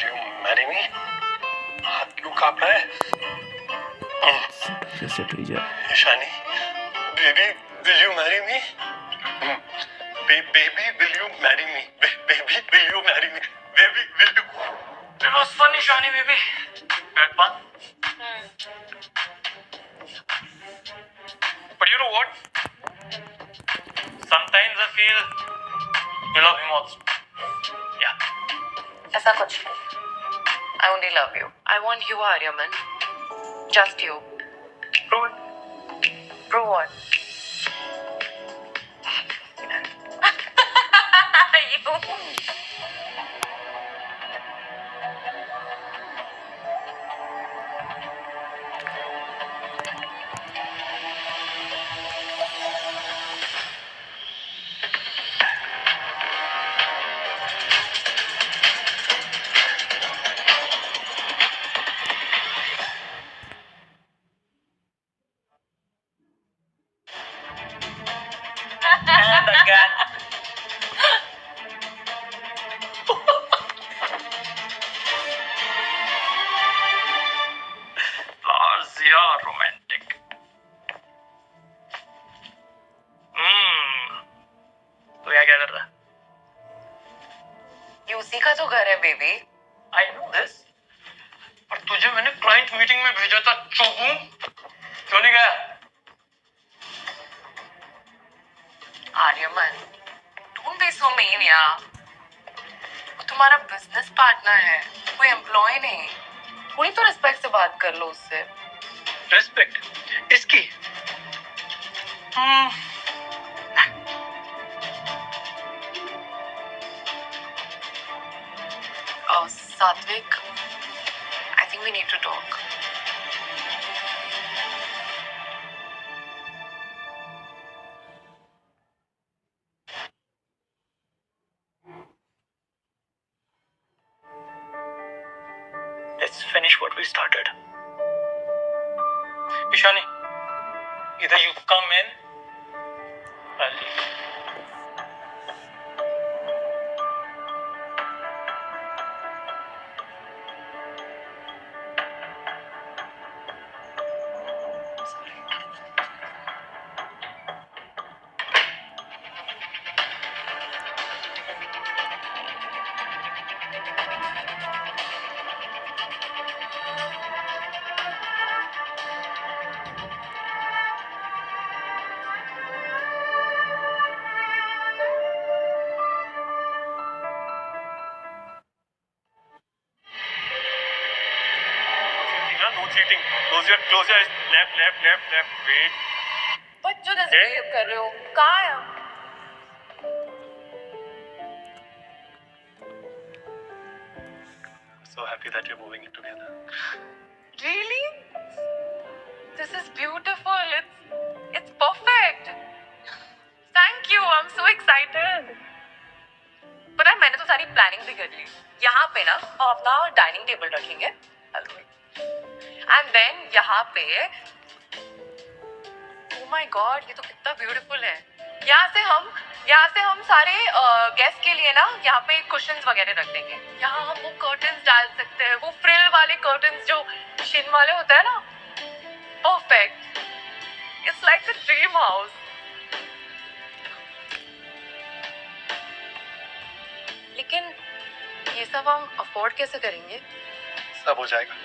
Do you marry me? हाथ क्यों कांप रहा है? जैसे ट्री जा Ishani, baby, will you marry me? Baby, will you marry me? Baby, will you marry me? Baby, will you? It was fun, Ishani, baby. Had fun. But you know what? Sometimes I feel you love him also. Yeah. ऐसा कुछ नहीं. I only love you. I want you, Aryaman. Just you. Prove it. Prove what? you. And again. Lazia romantic. तो क्या क्या कर रहा है? ये उसी का तो घर है, बेबी. I know this. पर तुझे मैंने क्लाइंट मीटिंग में भेजा था चोबू. क्यों नहीं गया? Aryaman, don't be so mean, यार. वो तुम्हारा बिजनेस पार्टनर है, कोई एम्प्लॉय नहीं. थोड़ी तो रिस्पेक्ट से बात कर लो उससे. Respect. इसकी. Satvik, I think we need to talk. Let's finish what we started. Ishani, either you come in, I'll leave. No cheating. Close your eyes. Left. Wait. बच्चों जैसे बिहेव कर रहे हो. कहाँ है हम? I'm so happy that we're moving in together. Really? This is beautiful. It's perfect. Thank you. I'm so excited. पता है मैंने तो सारी प्लानिंग भी कर ली. यहाँ पे ना हम अपना डाइनिंग टेबल रखेंगे. एंड देन यहाँ पे oh my god, ये तो कितना ब्यूटीफुल है. यहाँ से हम सारे गेस्ट के लिए ना यहाँ पे कुशन्स वगैरह रख देंगे. यहाँ हम वो कर्टन्स डाल सकते हैं, वो फ्रिल वाले कर्टन्स जो शिन वाले होते हैं ना. Perfect. It's like the dream house. लेकिन ये सब हम अफोर्ड कैसे करेंगे? सब हो जाएगा.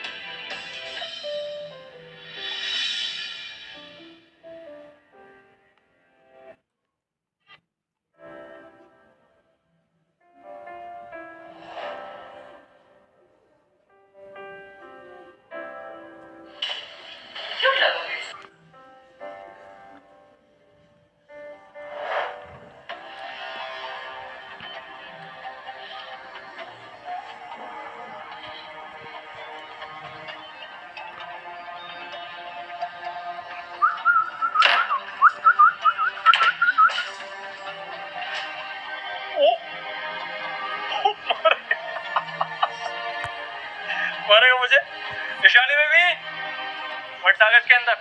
मारेगा मुझे. ईशानी में भी मट कागज के अंदर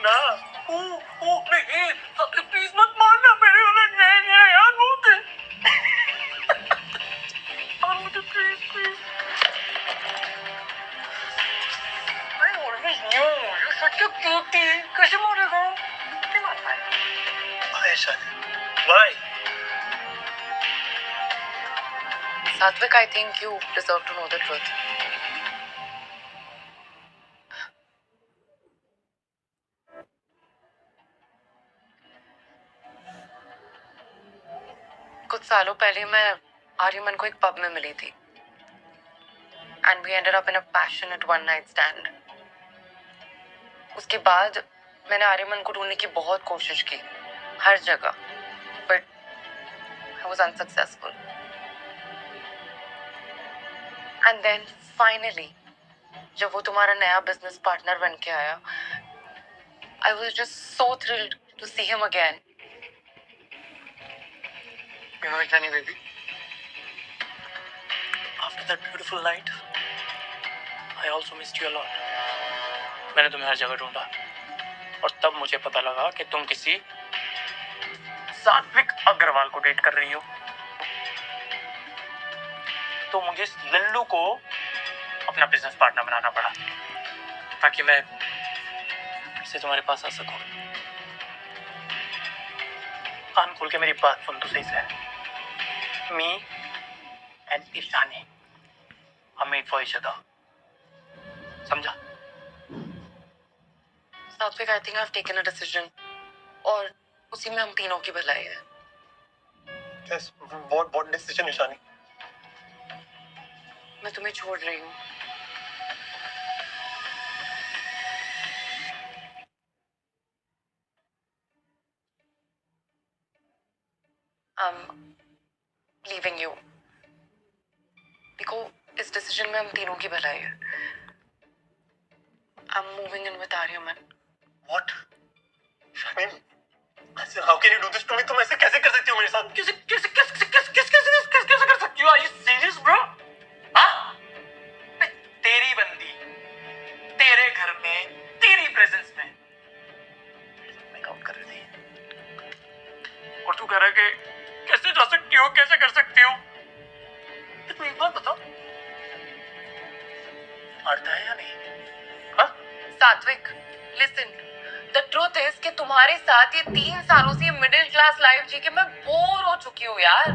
ना. नहीं प्लीज मत मारना मेरे. नहीं यार बहुत है. क्या क्यूट थी, कैसे मारेगा? नहीं मार पाएगा। Why, Shani? Why? Satvik, I think you deserve to know the truth. कुछ सालों पहले मैं आर्यमन को एक पब में मिली थी and we ended up in a passionate one night stand. उसके बाद मैंने आर्यमन को ढूंढने की बहुत कोशिश की हर जगह, but I was unsuccessful. And then finally जब वो तुम्हारा नया बिजनेस पार्टनर बन के आया, I was just so thrilled to see him again. You know, Shani baby, after that beautiful night, I also missed you a lot. मैंने तुम्हें हर जगह ढूंढा और तब मुझे पता लगा कि तुम किसी सात्विक अग्रवाल को डेट कर रही हो। तो मुझे लल्लू को अपना बिजनेस पार्टनर बनाना पड़ा ताकि मैं फिर से तुम्हारे पास आ सकूं। कान खोल के मेरी बात सुन तो सही से। Me and Ishani are made for each other. समझा? सात्विक, I think I have taken a decision और उसी में हम तीनों की भलाई है। Yes. What decision, Shani? मैं तुम्हें छोड़ रही हूँ। I'm leaving you। देखो, इस डिसीजन में हम तीनों की भलाई है। I'm moving in with Aryaman। What? Shani, how can you do this to me? तुम ऐसे कैसे कर सकती हो मेरे साथ? कैसे कर सकती हो? Are you serious, bro? हाँ? तेरी बंदी, तेरे घर में, तेरी प्रेजेंस में मेकआउट कर रही थी और तू कह रहा है कि कैसे जा सकती हो, कैसे कर सकती हो? तू एक बात बताओ, मारता है या नहीं? हाँ? सात्विक, लिसन, द ट्रूथ इज कि तुम्हारे साथ ये 3 सालों से मिडिल क्लास लाइफ जी के मैं बोर हो चुकी हूँ यार।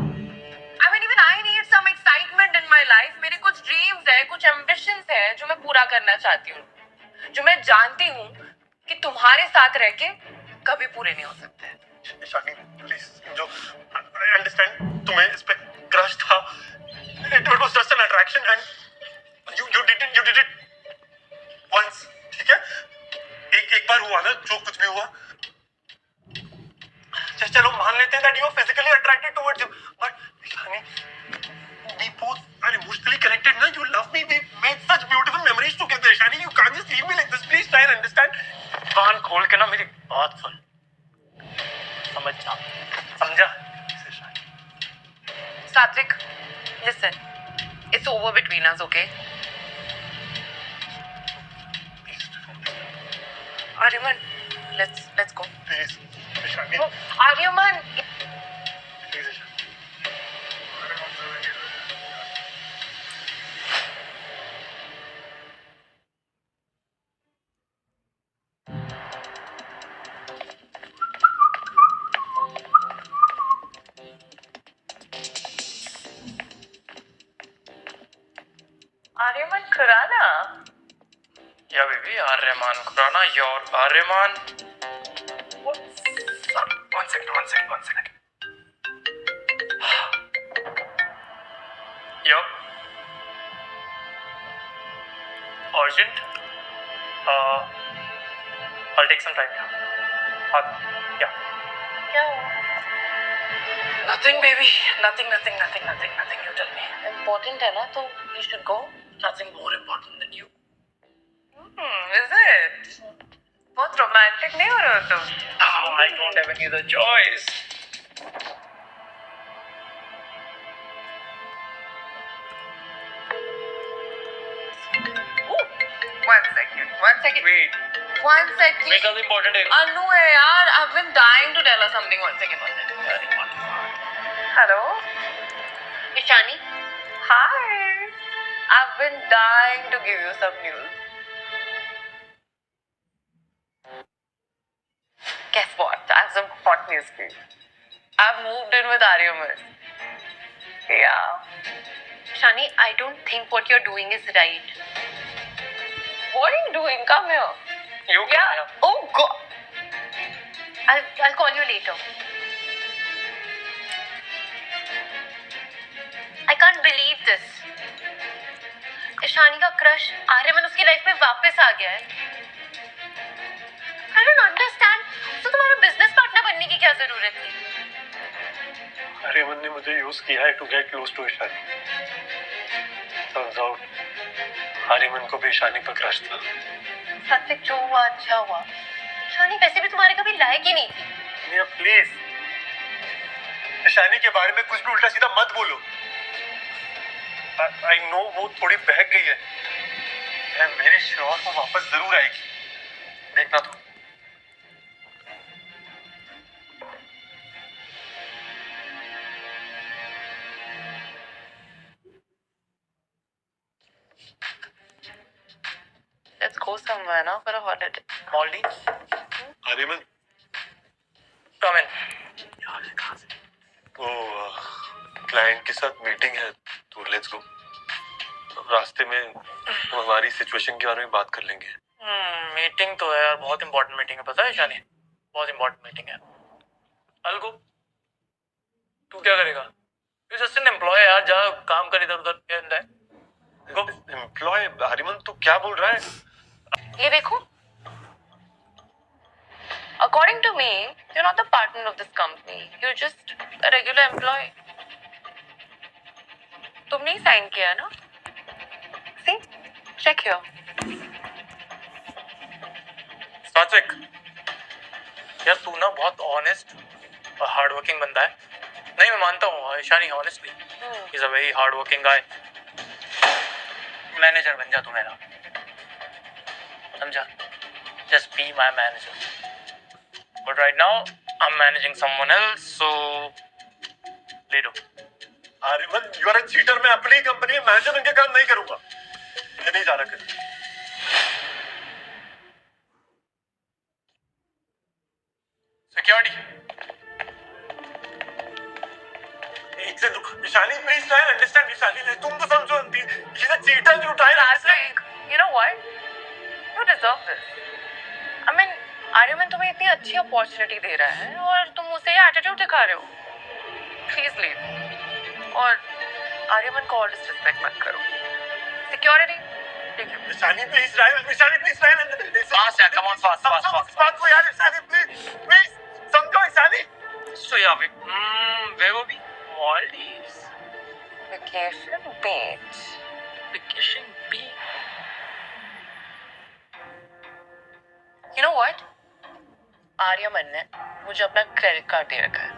I mean, even I need some excitement in my life। मेरे कुछ ड्रीम्स हैं, कुछ एम्बिशंस हैं जो मैं पूरा करना चाहती हूँ, जो मैं जानती हूँ कि तुम्हारे साथ रह के कभी पूरे नहीं हो सकते। शानी, प्लीज, जो I understand तुम्हें इस पे क्रश था। It was just an attraction and you did it once, ठीक है? एक बार हुआ ना, जो कुछ भी हुआ। चलो मान लेते हैं that you are physically attracted towards him, but Shani, we both are emotionally connected ना? You love me, we made such beautiful memories together. Shani, you can't just leave me like this. Please try and understand. कान खोल के ना मेरी बात सुन, समझ जा, समझा? Satvik, listen, it's over between us, okay? Aryaman, let's go. Please, Shani. Oh, Aryaman. Please, Shani. Aryaman Khurana. Yeah, baby, Aryaman Khurana, your Aryaman. One second. Yup. Urgent. I'll take some time. Yeah. क्या हुआ? Nothing, baby. Nothing. You tell me. Important है ना, तो you should go. Nothing more important than you. Is it? बहुत romantic नहीं हो रहे हो तुम? Oh, I don't have any other choice. One second. Wait. One second. Wait, something important है. Anu है यार, I've been dying to tell her something. One second. Hello? Ishani, Hi. I've been dying to give you some news. Guess what? I have some hot news for you. I've moved in with Aryaman. Yeah. Shani, I don't think what you're doing is right. What are you doing? Come here. You Yeah. Oh God. I'll call you later. I can't believe this. Ishani का crush Aryaman उसकी life में वापस आ गया है. I don't understand. तो तुम्हारा business partner बनने की क्या जरूरत थी? आर्यमन ने मुझे यूज किया है to get close to Ishani. Turns out, Aryaman को भी ईशानी पर क्रश था. सात्विक, जो हुआ अच्छा हुआ. ईशानी वैसे भी तुम्हारे कभी लायक ही नहीं थी. मीरा प्लीज, ईशानी के बारे में कुछ भी उल्टा सीधा मत बोलो. आई नो वो थोड़ी बहक गई है. मैं वेरी श्योर वो वापस जरूर आएगी. देखना तो. Let's go somewhere now for a holiday. Maldives. Aryaman, Come in. वो क्लाइंट के साथ मीटिंग है तो लेट्स गो. रास्ते में हम हमारी सिचुएशन के बारे में बात कर लेंगे. मीटिंग तो है यार, बहुत इंपॉर्टेंट मीटिंग है, पता है शानी? बहुत इंपॉर्टेंट मीटिंग है. अलगो, तू क्या करेगा? तू जस्ट एन एम्प्लॉय यार, जा काम कर इधर उधर. गो. एम्प्लॉय? आर्यमन तू क्या बोल रहा है? ये देखो. According to me, you're not the partner of this company. You're just a regular employee. तुमने ही साइन किया है ना? See? Check here. सात्विक, यार तू ना बहुत ऑनेस्ट और हार्ड वर्किंग बंदा है. नहीं, मैं मानता हूँ Ishani, honestly he is a very hard working guy. Manager बन जा तू मेरा, समझा? Just be my manager. But right now I am managing someone else, so ले लो. Aryaman, you are a cheater. मैं अपनी कंपनी में मैनेजर बनके काम नहीं करूंगा. मैं नहीं जा रहा कहीं. सिक्योरिटी. एक से Ishani please try understand. Ishani तुम तो समझो. She is a cheater. You try Like, you know what? You deserve this. I mean, Aryaman तुम्हें इतनी अच्छी अपॉर्चुनिटी दे रहा है और तुम उसे एटीट्यूड दिखा रहे हो. Please leave. और आर्यमन को और डिसरिस्पेक्ट मत करो. सिक्योरिटी. ठीक है. Ishani please try. Ishani please try. Fast यार, come on, fast fast fast. बात को यार. ईशानी प्लीज प्लीज समझो. ईशानी सो या वे वो भी Maldives. Vacation beach. Vacation beach. You know what? Aryaman ने मुझे अपना क्रेडिट कार्ड दे रखा है.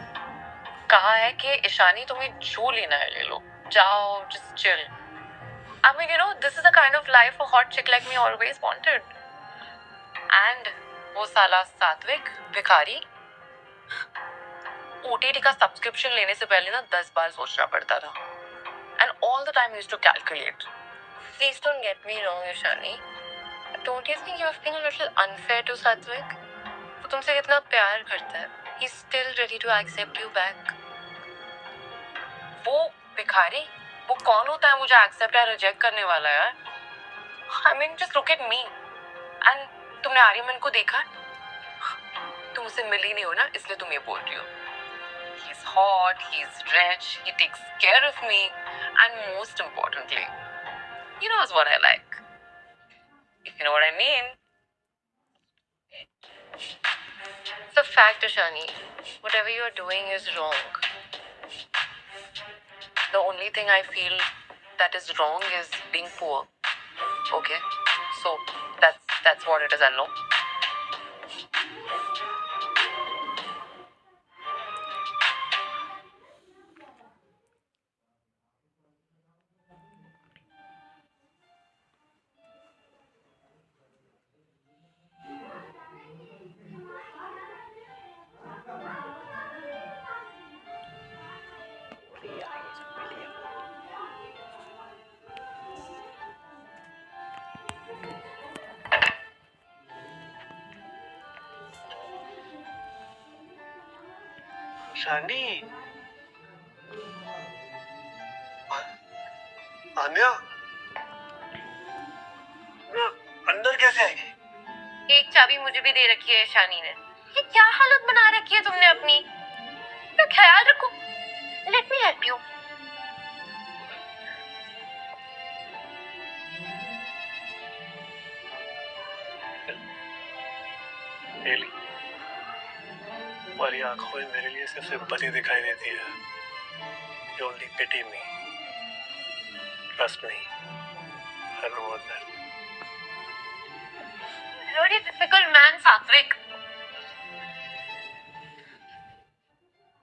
कहा है कि ईशानी तुम्हें जो लेना है ले लो. जाओ, just chill. I mean, you know, this is the kind of life a hot chick like me always wanted. And वो साला सात्विक भिखारी OTT का सब्सक्रिप्शन लेने से पहले ना 10 बार सोचना पड़ता था. And all the time I used to calculate. Please don't get me wrong, Ishani. Don't you think you're being a little unfair to Satvik? वो तुमसे कितना प्यार करता है. He's still ready to accept you back. वो भिखारी, वो कौन होता है मुझे एक्सेप्ट या रिजेक्ट करने वाला यार? I mean, just look at me. And तुमने आर्यमन को देखा? तुम उससे मिली नहीं हो ना, इसलिए तुम ये बोल रही हो. He's hot, he's rich, he takes care of me, and most importantly, he knows what I like. If you know what I mean. It's a fact, Ishani. Whatever you're doing is wrong. The only thing I feel that is wrong is being poor. Okay, so that's what it is. I know. शानी, आन्या, अंदर कैसे आएगी? एक चाबी मुझे भी दे रखी है शानी ने। ये क्या हालत बना रखी है तुमने अपनी? तो ख्याल रखो। Let me help you. Ellie, तुम्हारी आंखों में मेरे लिए सिर्फ सिंपैथी दिखाई देती है। You only pity me. Trust me. I know what that. Very difficult man, Satvik.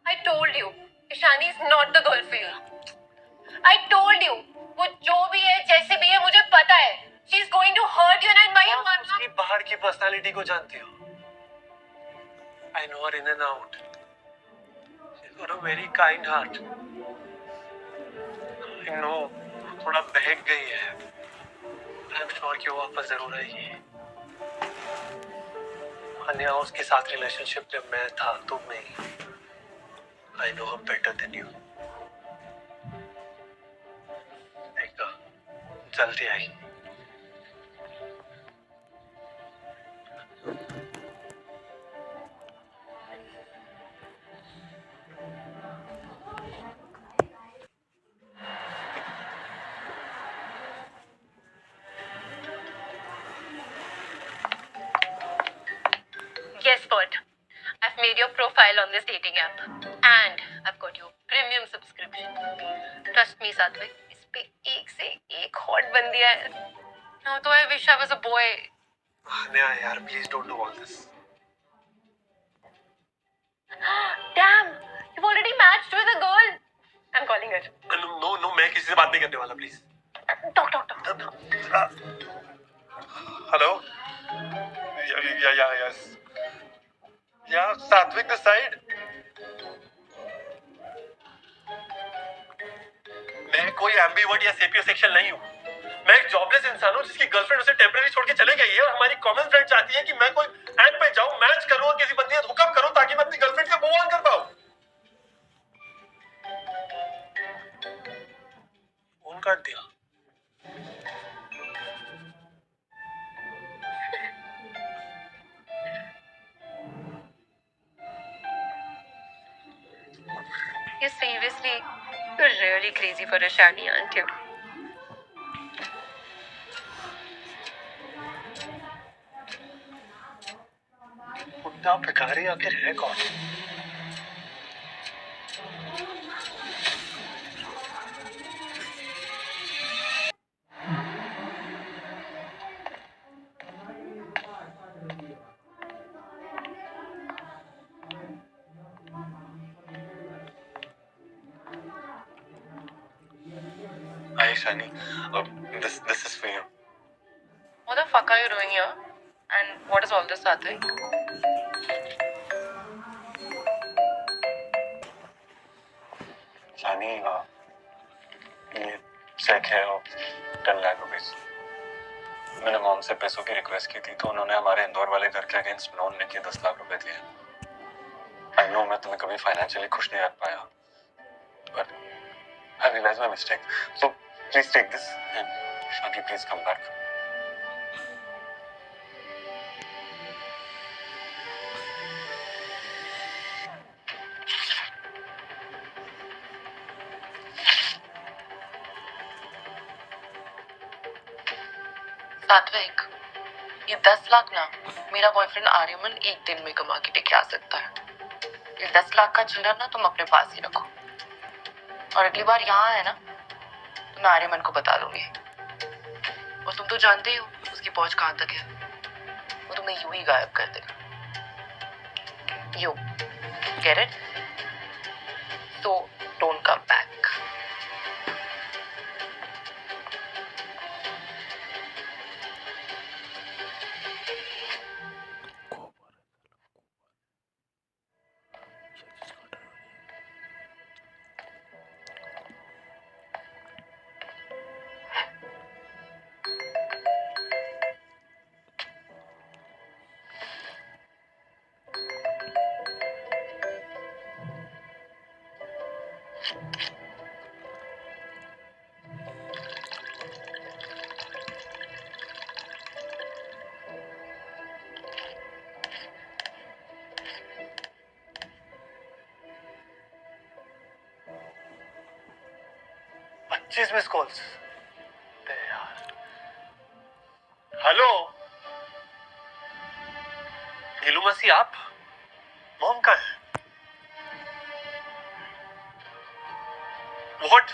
I told you, Ishani is not the girl for you. I told you, वो जो भी है, जैसे भी है, मुझे पता है. She's going to hurt you and my mother. उसकी बाहर की पर्सनालिटी को जानती हो? I know her in and out. She's got a very kind heart. I know, थोड़ा बहक गई है. I'm sure कि वो वापस जरूर आएगी. अन्या, उसके साथ रिलेशनशिप जब मैं था, तुम नहीं. I know her better than you. देखा, जल्दी आई. Guess what? I've made your profile on this dating app. And I've got your premium subscription. Trust me, Satvik. इस पे एक से एक hot बंदी है. Now तो I wish I was a boy. अन्या यार, please don't do all this. Damn! You've already matched with a girl. I'm calling her. No, मैं किसी से बात नहीं करने वाला, please. Talk. Hello? Yes. Yeah, Satvik this side. मैं कोई एम्बीवर्ट या सेपियोसेक्सुअल नहीं हूँ. मैं एक जॉबलेस इंसान हूँ जिसकी गर्लफ्रेंड उसे टेम्परेरी छोड़ के चले गई है, और हमारी कॉमन फ्रेंड चाहती है कि मैं कोई ऐप पे जाऊँ, मैच करूँ और किसी बंदी से हुकअप करूँ ताकि मैं अपनी गर्लफ्रेंड से मूव ऑन कर पाऊँ. फोन काट दिया. You're really crazy for a Shani, aren't you? मुद्दा भिखारी आखिर है कौन? Hi, Shani. This is for you. What the fuck are you doing here? And what is all this, Satvik? Shani, ये चेक है और 10 लाख रुपीस. मैंने मॉम से पैसों की रिक्वेस्ट की थी, तो उन्होंने हमारे इंदौर वाले घर के अगेंस्ट लोन लेके 10 लाख रुपए दिए. आई नो मैं तुम्हें कभी फाइनेंशियली खुश नहीं रख पाया, but I realized my mistake. So please take this and Shani, please come back. सात्विक, ये 10 लाख ना मेरा बॉयफ्रेंड आर्यमन एक दिन में कमा के लेके आ सकता है. ये 10 लाख का चिल्लर ना तुम अपने पास ही रखो, और अगली बार यहाँ आए ना तो मैं आर्यमन को बता दूंगी. और तुम तो जानते ही हो उसकी पहुंच कहाँ तक है. वो तुम्हें यूं ही गायब कर देगा. You get it? So don't come back. 25 miss calls यार। हेलो नीलू मसी, आप? मॉम का है? व्हाट?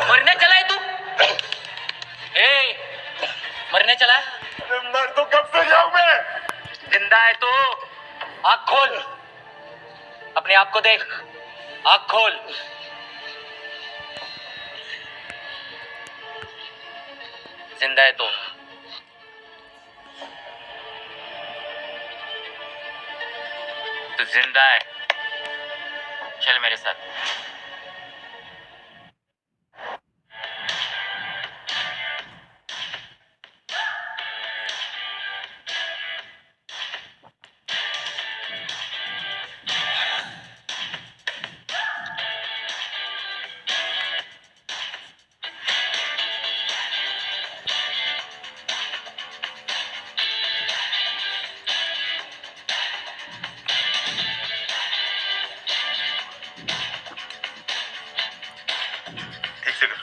मरने चला है तू? मरने चला है? अरे मर तो कब से जाऊं मैं? जिंदा है तू? आँख खोल, अपने आप को देख, आँख खोल। जिंदा है तू जिंदा है। चल मेरे साथ। ठीक से कर।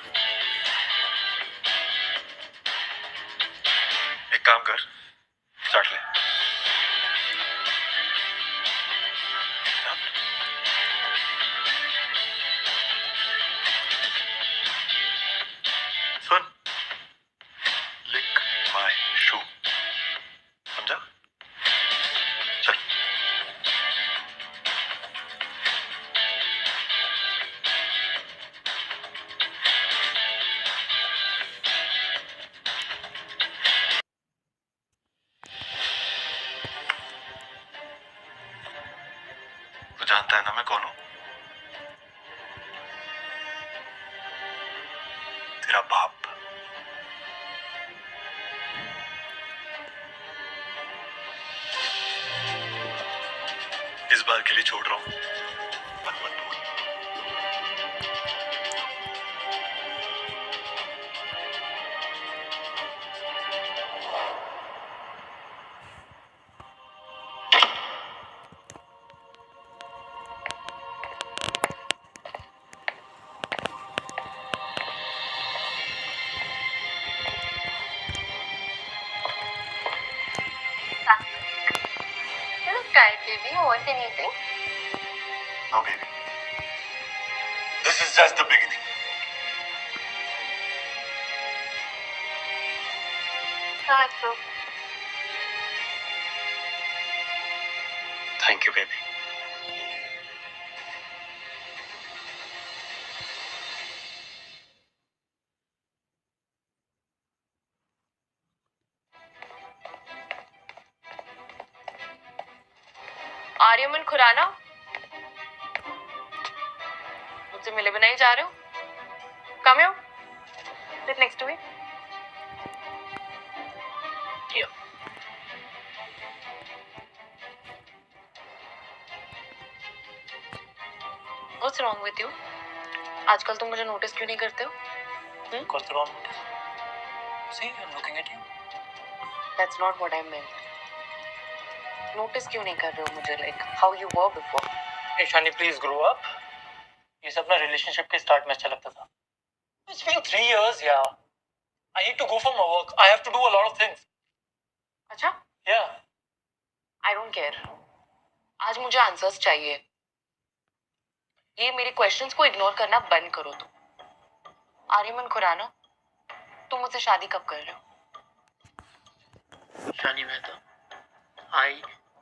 एक काम कर, स्टार्ट ले। सुन, लिक माय शू, समझा? चल। तू जानता है ना मैं कौन हूं? तेरा बाप। इस बार के लिए छोड़ रहा हूं, मत मत बोल। Baby, want anything? No, baby. This is just the beginning. That's so. Thank you, baby. Aryaman Khurana, मुझसे मिले बिना ही जा रहे हो? Come here. Sit next to me. Here. What's wrong with you? आजकल तुम मुझे नोटिस क्यों नहीं करते हो? करते रहो notice. See, I'm looking at you. That's not what I meant. Notice क्यों नहीं कर रहे हो मुझे? Like how you were before. Hey, Shani, please grow up. ये सब ना रिलेशनशिप के स्टार्ट में अच्छा लगता था. It's been 3 years, yeah. I need to go for my work. I have to do a lot of things. अच्छा? Yeah. I don't care. आज मुझे आंसर्स चाहिए. ये मेरे क्वेश्चंस को इग्नोर करना बंद करो तुम. आर्यमन खुराना, तुम मुझसे शादी कब कर रहे हो? Shani Mehta, I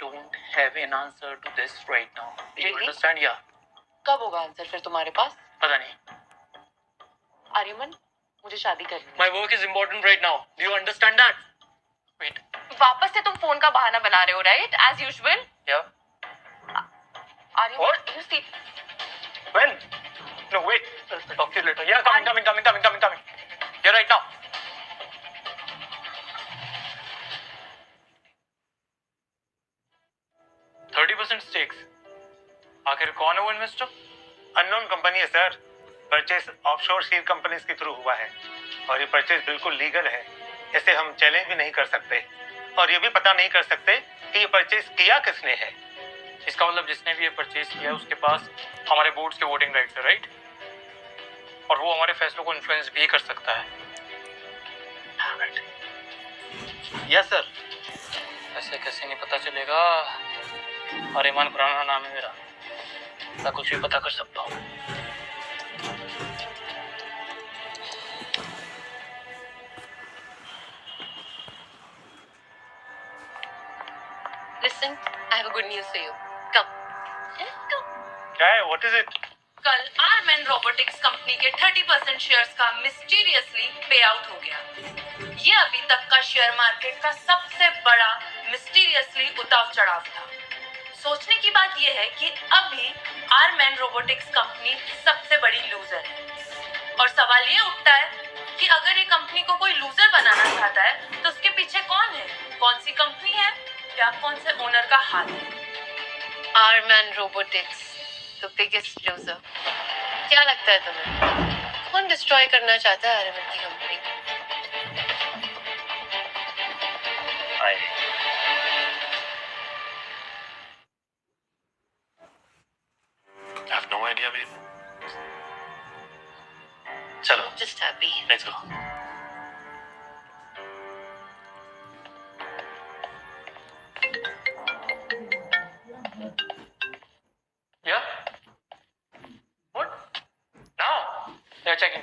don't have an answer to this right now. Do you Really? understand? Yeah. कब होगा आंसर फिर तुम्हारे पास? पता नहीं. आर्यमन, मुझे शादी करनी है। My work is important right now. Do you understand that? Wait. वापस से तुम फोन का बहाना बना रहे हो, right? As usual. Yeah. Aryan, What? you see, When? No, wait. I'll talk to you later. Yeah, coming. Here right now. %30 stakes. आखिर कौन है वो इन्वेस्टर? अननोन कंपनी है sir. Purchase offshore share companies के थ्रू हुआ है और ये परचेस बिल्कुल लीगल है। इसे हम चैलेंज भी नहीं कर सकते और ये भी पता नहीं कर सकते कि ये परचेस किया किसने है। इसका मतलब जिसने भी ये परचेज किया उसके पास हमारे बोर्ड्स के वोटिंग राइट्स है, राइट? और वो हमारे फैसलों को इन्फ्लुएंस भी कर सकता है। Yes sir. ऐसे कैसे नहीं पता चलेगा? अरेमान खुराना नाम है मेरा, मैं कुछ भी पता कर सकता हूँ। Listen, I have a good news for you. Come. Come. क्या है? What is it? कल आर्मन रोबोटिक्स कंपनी के 30% शेयर्स का मिस्टीरियसली पे आउट हो गया। ये अभी तक का शेयर मार्केट का सबसे बड़ा मिस्टीरियसली उतार चढ़ाव था। सोचने की बात यह है कि अभी आर्मन रोबोटिक्स कंपनी सबसे बड़ी लूजर है और सवाल ये उठता है कि अगर ये कंपनी को कोई लूजर बनाना चाहता है तो उसके पीछे कौन है, कौन सी कंपनी है या कौन से ओनर का हाथ है? Arman robotics the biggest loser. क्या लगता है तुम्हें कौन डिस्ट्रॉय करना चाहता है आर्मन की company? I have no idea, babe. चलो, Just happy. let's go. Yeah? What? Now? Yeah, checking.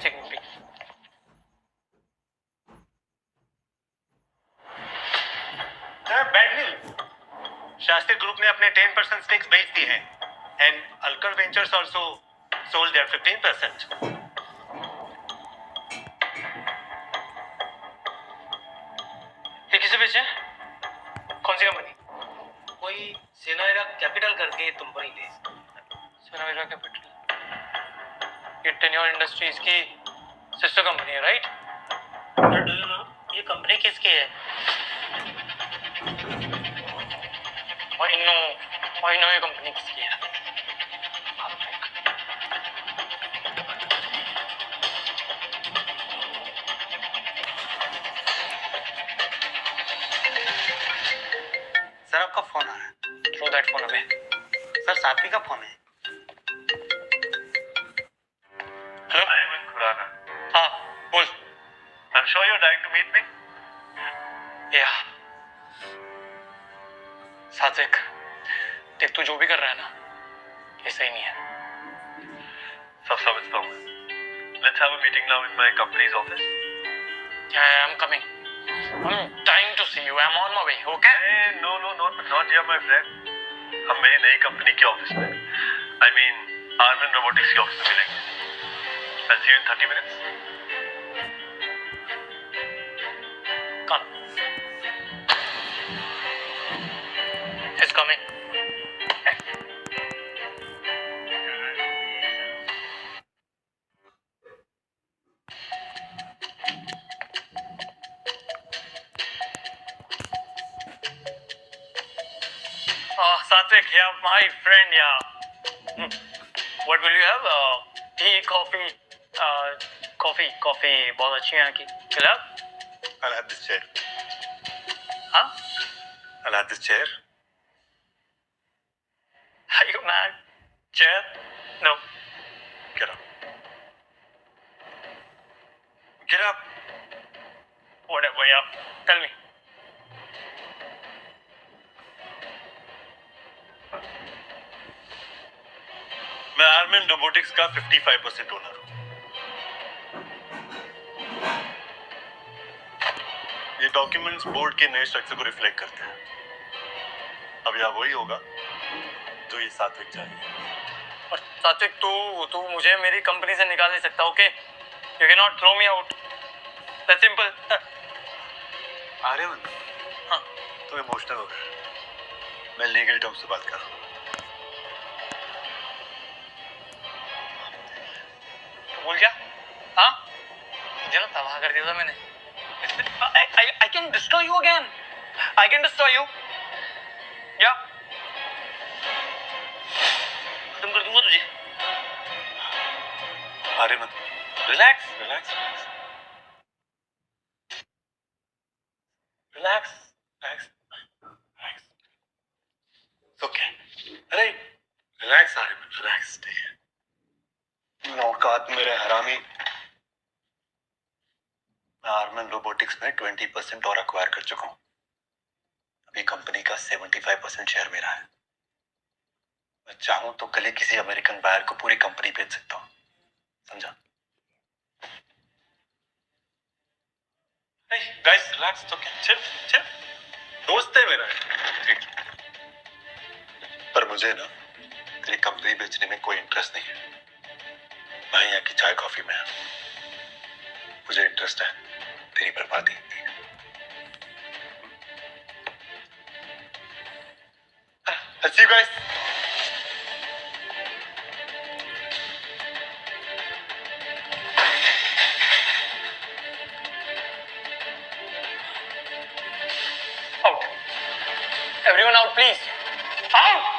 Bad news. Shastri group ने अपने 10% स्टेक्स बेच दिए हैं and Alkar ventures also sold their 15%। ये किसे बेचे? कौन सी कंपनी? कोई सेनाएरा कैपिटल करके कंपनी थी। सोनालिका कैपिटल। ये टेन्योर इंडस्ट्रीज की सिस्टर कंपनी है, राइट? डू यू नो ये कंपनी किसकी है? I know ये कंपनी किसकी है। सर आपका फोन आ रहा है। Throw that phone away. Sir साथी का फोन है। हेलो? अरविंद खुराना। हाँ, बोल। I am sure you are dying to meet me. या सात्विक, देख तू जो भी कर रहा है ना, ये सही नहीं है। सब समझता हूँ। Let's have a meeting now in my company's office. Yeah, I'm coming. I'm dying to see you. I'm on my way. Okay? No, not here, my friend. हम मेरी नई कंपनी के ऑफिस में, I mean, आर्मन रोबोटिक्स के office में मिलेंगे। I'll see you in 30 minutes. Come. He's coming. Satvik, yeah, my friend, yeah. What will you have? Tea, coffee, coffee. बहुत अच्छी है यहाँ की। Will you have? I'll have this chair. Huh? I'll have this chair. Are you mad? Chair? No. Get up. Get up. Whatever, yeah. Tell me. मैं Arman robotics का 55% owner हूँ। ये documents board के नए स्ट्रक्चर को रिफ्लेक्ट करते हैं। अब यह वही होगा जो ये सात्विक चाहिए। और सात्विक, तू मुझे मेरी कंपनी से निकाल नहीं सकता, okay? You can not throw me out. That's simple. Aryaman, हाँ. तू इमोशनल हो गया. मैं लीगल टर्म्स से बात कर रहा हूँ. भूल जा. हाँ, मुझे ना तबाह कर दिया था मैंने. I can destroy you again. I can destroy you. या खत्म कर दूंगा तुझे. Aryaman, relax. Relax. Relax. Relax. Okay. अरे रिलैक्स आर्यमन, रिलैक्स. ठीक है. औकात मेरे हरामी. मैं आर्मन रोबोटिक्स में 20% और अक्वायर कर चुका हूं. अभी कंपनी का 75% शेयर मेरा है. मैं चाहूं तो कल ही किसी अमेरिकन बायर को पूरी कंपनी बेच सकता हूं. समझा? Hey guys, relax. It's okay. Chill. दोस्त है मेरा. ठीक. पर मुझे ना तेरी कंपनी बेचने में कोई इंटरेस्ट नहीं है. मैं यहाँ की चाय कॉफी में. मुझे इंटरेस्ट है तेरी बर्बादी. I'll see you guys. Out. Everyone out, please. Out.